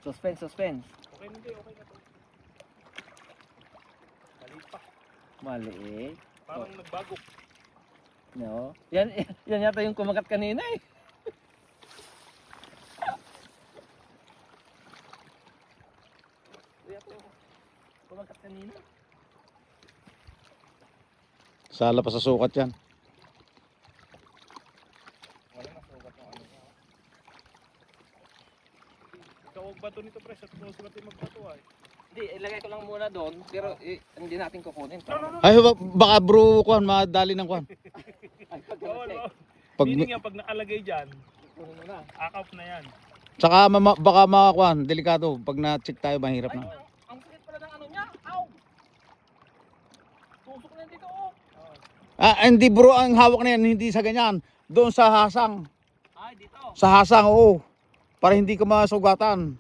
Suspense, suspense. Okay na, okay na to. Mali pa. Mali. Parang nagbago. No. Yan, yan yata yung kumagat kanina eh. Yan yata yung kumagat kanina. Sala pa sa sukat yan. Wala na, sugat ng ano. Ikaw ang bato nito, pre. Sa sugat yung magbato ay. Hindi, ilagay ko lang muna doon. Pero hindi natin kukunin. No. Ay, baka bro, kuhan, madali ng kuhan. Ay, Oo, no. Pag, Meaning yan, pag nakalagay dyan, kukunin mo na. akap na yan. Tsaka baka makakuhan, delikado. Pag na-check tayo, mahirap Ay, na. ang sakit pala ng ano niya. Ow! Tusok na dito oh. Hindi bro, ang hawak na yan, hindi sa ganyan. Doon sa hasang. Ay, dito. Sa hasang, oo. Para hindi ka masugatan.